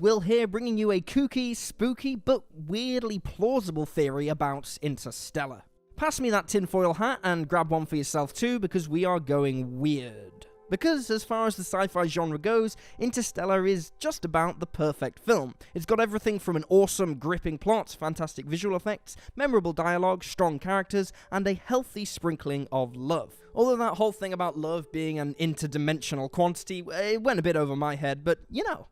Will here, bringing you a kooky, spooky, but weirdly plausible theory about Interstellar. Pass me that tinfoil hat and grab one for yourself too, because we are going weird. Because, as far as the sci-fi genre goes, Interstellar is just about the perfect film. It's got everything from an awesome, gripping plot, fantastic visual effects, memorable dialogue, strong characters, and a healthy sprinkling of love. Although that whole thing about love being an interdimensional quantity, it went a bit over my head, but you know.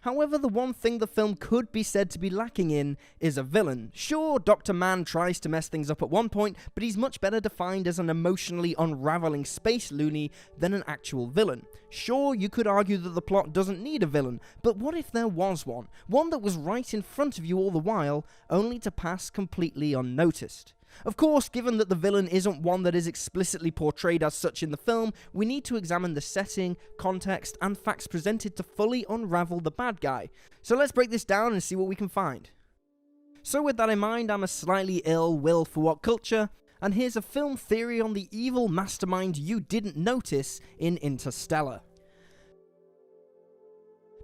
However, the one thing the film could be said to be lacking in is a villain. Sure, Dr. Mann tries to mess things up at one point, but he's much better defined as an emotionally unraveling space loony than an actual villain. Sure, you could argue that the plot doesn't need a villain, but what if there was one? One that was right in front of you all the while, only to pass completely unnoticed. Of course, given that the villain isn't one that is explicitly portrayed as such in the film, we need to examine the setting, context, and facts presented to fully unravel the bad guy. So let's break this down and see what we can find. So with that in mind, I'm a slightly ill will for what culture, and here's a film theory on the evil mastermind you didn't notice in Interstellar.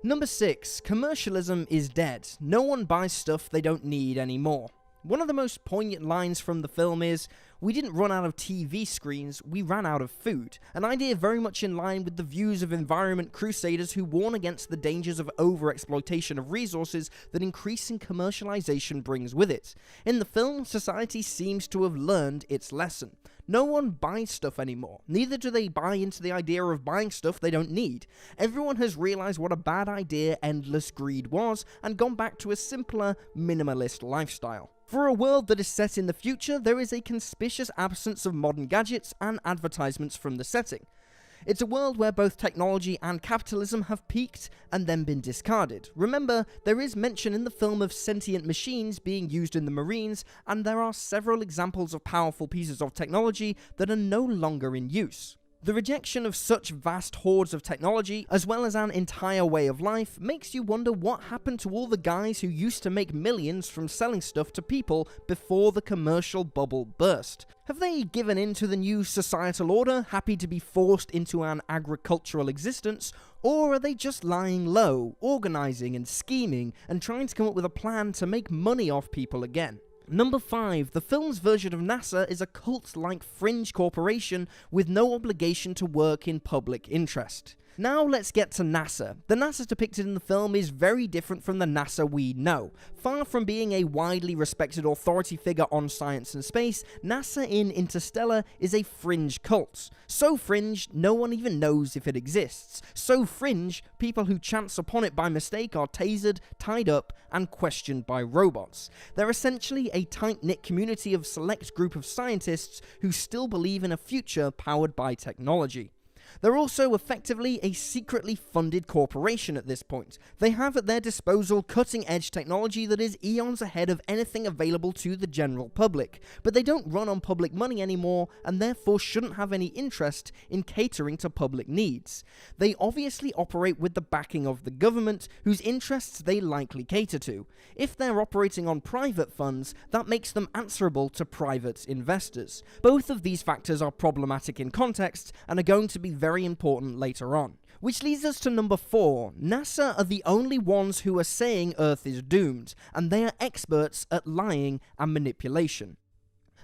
Number 6. Commercialism is dead. No one buys stuff they don't need anymore. One of the most poignant lines from the film is, "We didn't run out of TV screens, we ran out of food," an idea very much in line with the views of environment crusaders who warn against the dangers of over-exploitation of resources that increasing commercialization brings with it. In the film, society seems to have learned its lesson. No one buys stuff anymore, neither do they buy into the idea of buying stuff they don't need. Everyone has realized what a bad idea endless greed was, and gone back to a simpler, minimalist lifestyle. For a world that is set in the future, there is a conspicuous absence of modern gadgets and advertisements from the setting. It's a world where both technology and capitalism have peaked and then been discarded. Remember, there is mention in the film of sentient machines being used in the Marines, and there are several examples of powerful pieces of technology that are no longer in use. The rejection of such vast hordes of technology, as well as an entire way of life, makes you wonder what happened to all the guys who used to make millions from selling stuff to people before the commercial bubble burst. Have they given in to the new societal order, happy to be forced into an agricultural existence, or are they just lying low, organizing and scheming, and trying to come up with a plan to make money off people again? Number 5. The film's version of NASA is a cult-like fringe corporation with no obligation to work in public interest. Now let's get to NASA. The NASA depicted in the film is very different from the NASA we know. Far from being a widely respected authority figure on science and space, NASA in Interstellar is a fringe cult. So fringe, no one even knows if it exists. So fringe, people who chance upon it by mistake are tasered, tied up, and questioned by robots. They're essentially a tight-knit community of select group of scientists who still believe in a future powered by technology. They're also effectively a secretly funded corporation at this point. They have at their disposal cutting-edge technology that is eons ahead of anything available to the general public, but they don't run on public money anymore and therefore shouldn't have any interest in catering to public needs. They obviously operate with the backing of the government, whose interests they likely cater to. If they're operating on private funds, that makes them answerable to private investors. Both of these factors are problematic in context and are going to be very important later on. Which leads us to number 4. NASA are the only ones who are saying Earth is doomed, and they are experts at lying and manipulation.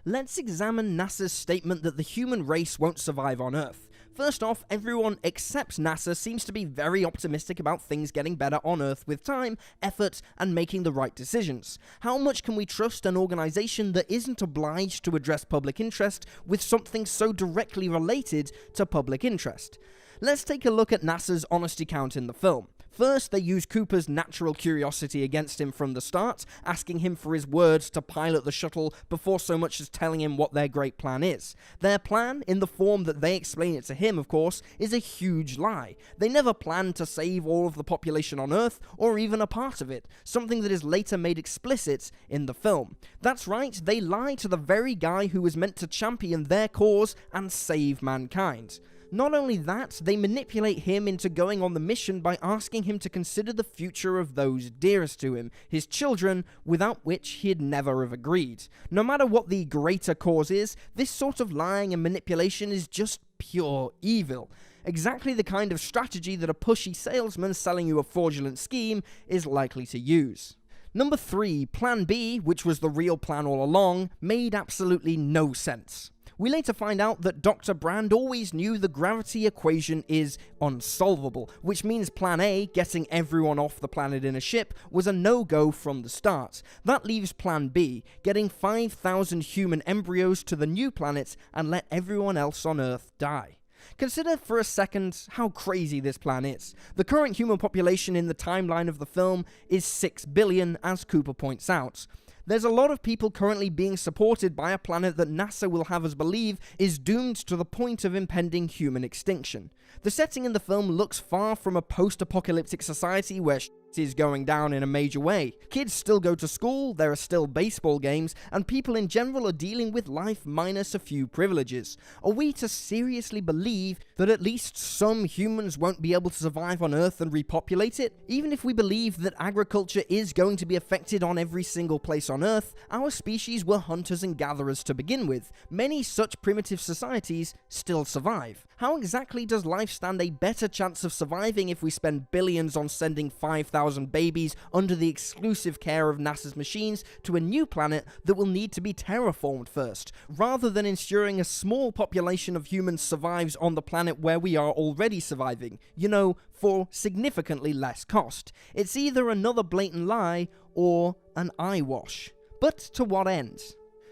Let's examine NASA's statement that the human race won't survive on Earth. First off, everyone except NASA seems to be very optimistic about things getting better on Earth with time, effort, and making the right decisions. How much can we trust an organization that isn't obliged to address public interest with something so directly related to public interest? Let's take a look at NASA's honesty count in the film. First, they use Cooper's natural curiosity against him from the start, asking him for his word to pilot the shuttle before so much as telling him what their great plan is. Their plan, in the form that they explain it to him, of course, is a huge lie. They never planned to save all of the population on Earth, or even a part of it, something that is later made explicit in the film. That's right, they lie to the very guy who was meant to champion their cause and save mankind. Not only that, they manipulate him into going on the mission by asking him to consider the future of those dearest to him, his children, without which he'd never have agreed. No matter what the greater cause is, this sort of lying and manipulation is just pure evil. Exactly the kind of strategy that a pushy salesman selling you a fraudulent scheme is likely to use. Number 3, Plan B, which was the real plan all along, made absolutely no sense. We later find out that Dr. Brand always knew the gravity equation is unsolvable, which means Plan A, getting everyone off the planet in a ship, was a no-go from the start. That leaves Plan B, getting 5,000 human embryos to the new planet and let everyone else on Earth die. Consider for a second how crazy this plan is. The current human population in the timeline of the film is 6 billion, as Cooper points out. There's a lot of people currently being supported by a planet that NASA will have us believe is doomed to the point of impending human extinction. The setting in the film looks far from a post-apocalyptic society where shit is going down in a major way. Kids still go to school, there are still baseball games, and people in general are dealing with life minus a few privileges. Are we to seriously believe that at least some humans won't be able to survive on Earth and repopulate it? Even if we believe that agriculture is going to be affected on every single place on Earth, our species were hunters and gatherers to begin with. Many such primitive societies still survive. How exactly does life stand a better chance of surviving if we spend billions on sending 5,000 babies under the exclusive care of NASA's machines to a new planet that will need to be terraformed first, rather than ensuring a small population of humans survives on the planet where we are already surviving, for significantly less cost? It's either another blatant lie or an eyewash. But to what end?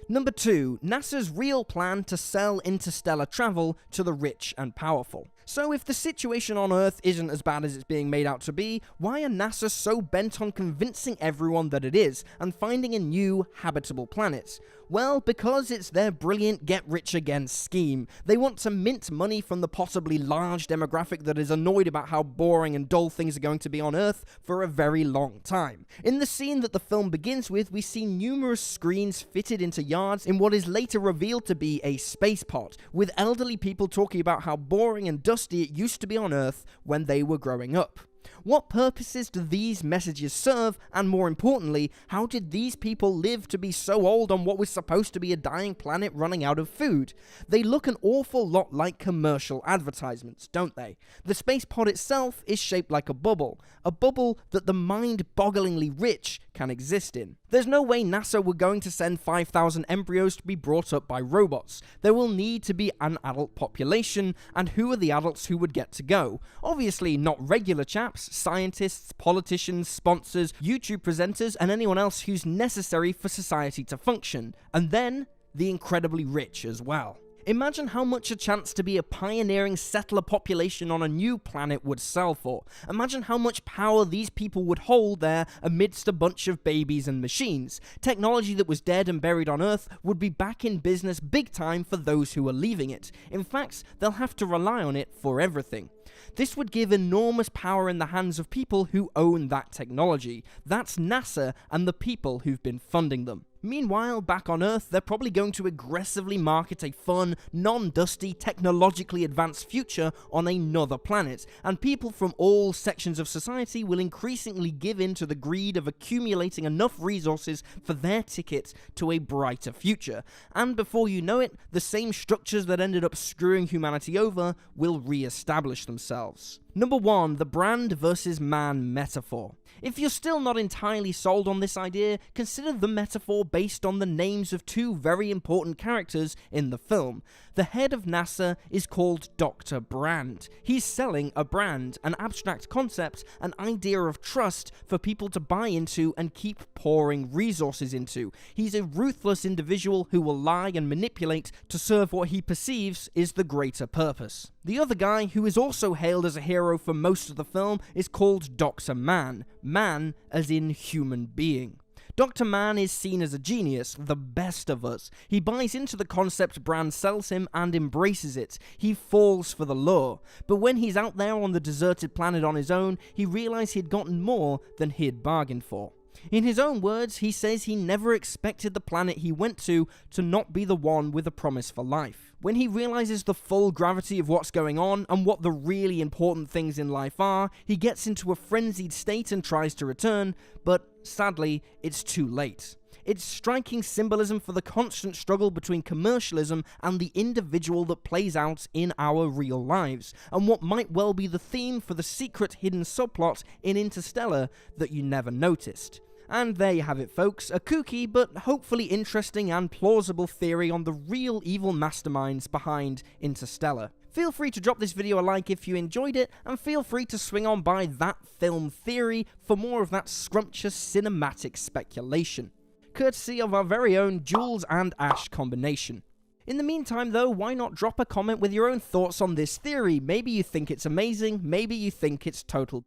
Number 2, NASA's real plan to sell interstellar travel to the rich and powerful. So if the situation on Earth isn't as bad as it's being made out to be, why are NASA so bent on convincing everyone that it is, and finding a new, habitable planet? Well, because it's their brilliant get-rich-again scheme. They want to mint money from the possibly large demographic that is annoyed about how boring and dull things are going to be on Earth for a very long time. In the scene that the film begins with, we see numerous screens fitted into yards in what is later revealed to be a space pod, with elderly people talking about how boring and dusty it used to be on Earth when they were growing up. What purposes do these messages serve, and more importantly, how did these people live to be so old on what was supposed to be a dying planet running out of food? They look an awful lot like commercial advertisements, don't they? The space pod itself is shaped like a bubble that the mind-bogglingly rich can exist in. There's no way NASA were going to send 5,000 embryos to be brought up by robots. There will need to be an adult population, and who are the adults who would get to go? Obviously not regular chaps, scientists, politicians, sponsors, YouTube presenters, and anyone else who's necessary for society to function. And then, the incredibly rich as well. Imagine how much a chance to be a pioneering settler population on a new planet would sell for. Imagine how much power these people would hold there amidst a bunch of babies and machines. Technology that was dead and buried on Earth would be back in business big time for those who are leaving it. In fact, they'll have to rely on it for everything. This would give enormous power in the hands of people who own that technology. That's NASA and the people who've been funding them. Meanwhile, back on Earth, they're probably going to aggressively market a fun, non-dusty, technologically advanced future on another planet, and people from all sections of society will increasingly give in to the greed of accumulating enough resources for their ticket to a brighter future. And before you know it, the same structures that ended up screwing humanity over will re-establish themselves. Number 1, the brand versus man metaphor. If you're still not entirely sold on this idea, consider the metaphor based on the names of two very important characters in the film. The head of NASA is called Dr. Brand. He's selling a brand, an abstract concept, an idea of trust for people to buy into and keep pouring resources into. He's a ruthless individual who will lie and manipulate to serve what he perceives is the greater purpose. The other guy, who is also hailed as a hero for most of the film, is called Dr. Man. Man as in human being. Dr. Man is seen as a genius, the best of us. He buys into the concept Brand sells him and embraces it. He falls for the lure. But when he's out there on the deserted planet on his own, he realizes he'd gotten more than he'd bargained for. In his own words, he says he never expected the planet he went to not be the one with a promise for life. When he realizes the full gravity of what's going on and what the really important things in life are, he gets into a frenzied state and tries to return, but sadly, it's too late. It's striking symbolism for the constant struggle between commercialism and the individual that plays out in our real lives, and what might well be the theme for the secret hidden subplot in Interstellar that you never noticed. And there you have it, folks, a kooky but hopefully interesting and plausible theory on the real evil masterminds behind Interstellar. Feel free to drop this video a like if you enjoyed it, and feel free to swing on by That Film Theory for more of that scrumptious cinematic speculation, courtesy of our very own Jules and Ash combination. In the meantime though, why not drop a comment with your own thoughts on this theory? Maybe you think it's amazing, maybe you think it's total.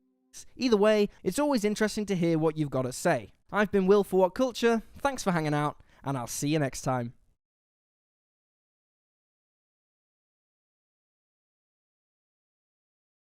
Either way, it's always interesting to hear what you've got to say. I've been Will for What Culture, thanks for hanging out, and I'll see you next time.